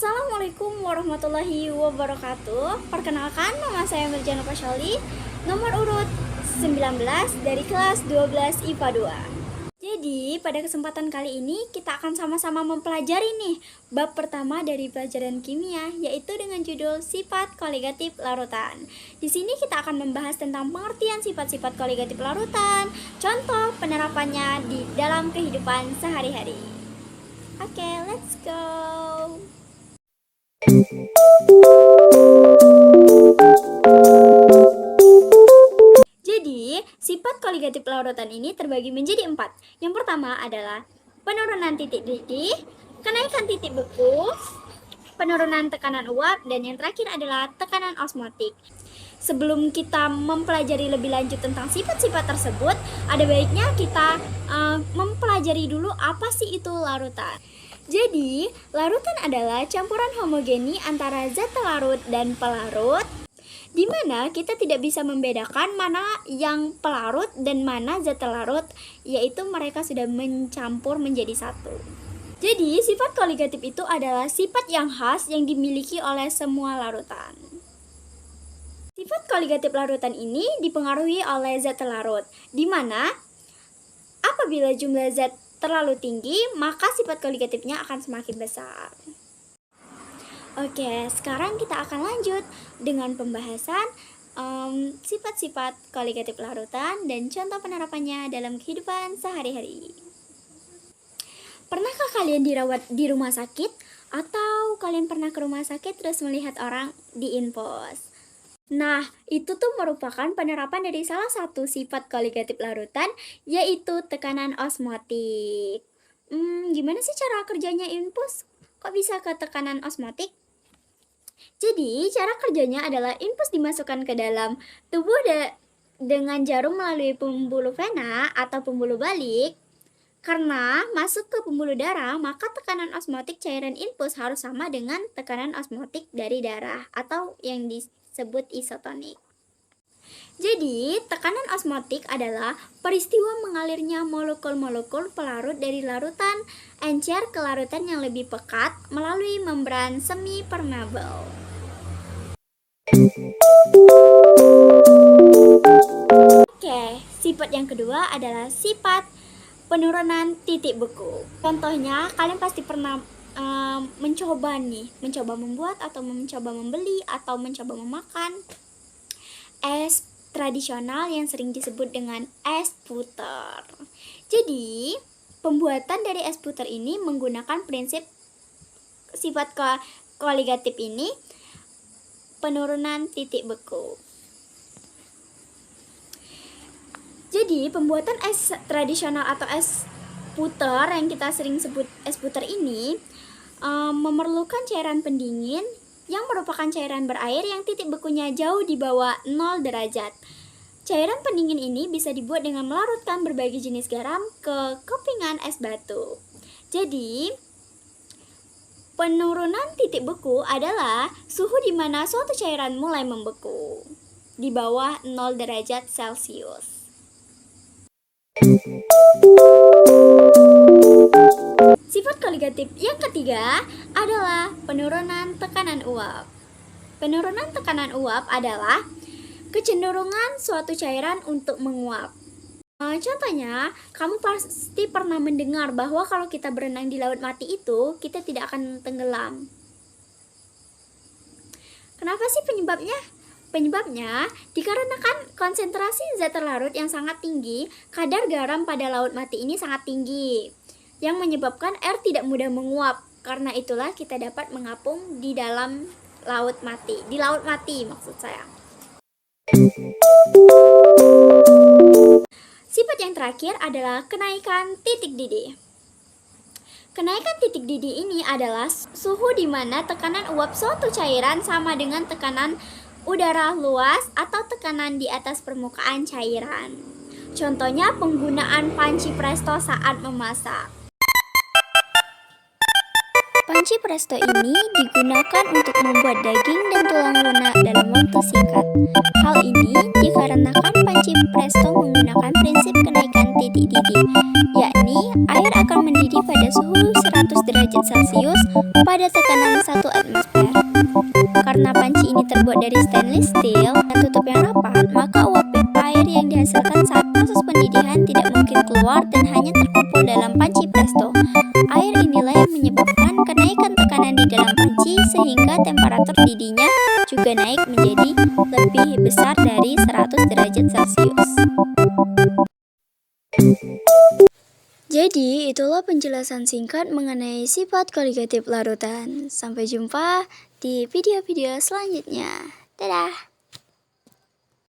Assalamualaikum warahmatullahi wabarakatuh. Perkenalkan, nama saya Mirjana Pasyali, nomor urut 19 dari kelas 12 IPA 2. Jadi, pada kesempatan kali ini kita akan sama-sama mempelajari nih bab pertama dari pelajaran kimia, yaitu dengan judul sifat koligatif larutan. Di sini kita akan membahas tentang pengertian sifat-sifat koligatif larutan, contoh penerapannya di dalam kehidupan sehari-hari. Oke, let's go. Jadi, sifat koligatif larutan ini terbagi menjadi 4. Yang pertama adalah penurunan titik didih, kenaikan titik beku, penurunan tekanan uap, dan yang terakhir adalah tekanan osmotik. Sebelum kita mempelajari lebih lanjut tentang sifat-sifat tersebut, ada baiknya kita mempelajari dulu apa sih itu larutan. Jadi, larutan adalah campuran homogeni antara zat larut dan pelarut, di mana kita tidak bisa membedakan mana yang pelarut dan mana zat larut, yaitu mereka sudah mencampur menjadi satu. Jadi, sifat koligatif itu adalah sifat yang khas yang dimiliki oleh semua larutan. Sifat koligatif larutan ini dipengaruhi oleh zat larut, di mana apabila jumlah zat terlalu tinggi, maka sifat koligatifnya akan semakin besar. Oke, sekarang kita akan lanjut dengan pembahasan sifat-sifat koligatif larutan dan contoh penerapannya dalam kehidupan sehari-hari. Pernahkah kalian dirawat di rumah sakit? Atau kalian pernah ke rumah sakit terus melihat orang di infus? Nah, itu tuh merupakan penerapan dari salah satu sifat koligatif larutan, yaitu tekanan osmotik. Gimana sih cara kerjanya infus? Kok bisa ke tekanan osmotik? Jadi, cara kerjanya adalah infus dimasukkan ke dalam tubuh dengan jarum melalui pembuluh vena atau pembuluh balik. Karena masuk ke pembuluh darah, maka tekanan osmotik cairan infus harus sama dengan tekanan osmotik dari darah atau yang disebut isotonik. Jadi, tekanan osmotik adalah peristiwa mengalirnya molekul-molekul pelarut dari larutan encer ke larutan yang lebih pekat melalui membran semi-permeable. Oke, sifat yang kedua adalah sifat penurunan titik beku. Contohnya, kalian pasti pernah mencoba membuat atau mencoba membeli atau mencoba memakan es tradisional yang sering disebut dengan es puter. Jadi, pembuatan dari es puter ini menggunakan prinsip sifat koligatif ini, penurunan titik beku. Jadi, pembuatan es tradisional atau es puter yang kita sering sebut es puter ini memerlukan cairan pendingin yang merupakan cairan berair yang titik bekunya jauh di bawah 0 derajat. Cairan pendingin ini bisa dibuat dengan melarutkan berbagai jenis garam ke kepingan es batu. Jadi, penurunan titik beku adalah suhu di mana suatu cairan mulai membeku di bawah 0 derajat Celcius. Sifat koligatif yang ketiga adalah penurunan tekanan uap. Penurunan tekanan uap adalah kecenderungan suatu cairan untuk menguap. Contohnya, kamu pasti pernah mendengar bahwa kalau kita berenang di laut mati itu, kita tidak akan tenggelam. Kenapa sih penyebabnya? Penyebabnya dikarenakan konsentrasi zat larut yang sangat tinggi, kadar garam pada laut mati ini sangat tinggi, yang menyebabkan air tidak mudah menguap. Karena itulah kita dapat mengapung di dalam laut mati. Di laut mati maksud saya. Sifat yang terakhir adalah kenaikan titik didih. Kenaikan titik didih ini adalah suhu di mana tekanan uap suatu cairan sama dengan tekanan udara luas atau tekanan di atas permukaan cairan. Contohnya penggunaan panci presto saat memasak. Panci presto ini digunakan untuk membuat daging dan tulang lunak dalam waktu singkat. Hal ini dikarenakan panci presto menggunakan prinsip kenaikan titik didih, yakni air akan mendidih pada suhu 100 derajat Celcius pada tekanan 1 atmosfer. Karena panci ini terbuat dari stainless steel dan tutup yang rapat, maka uap air yang dihasilkan saat proses pendidihan tidak mungkin keluar dan hanya terkumpul dalam panci presto. Air inilah yang menyebabkan kenaikan tekanan di dalam panci sehingga temperatur didihnya juga naik menjadi lebih besar dari 100 derajat Celcius. Jadi, itulah penjelasan singkat mengenai sifat koligatif larutan. Sampai jumpa di video-video selanjutnya. Dadah!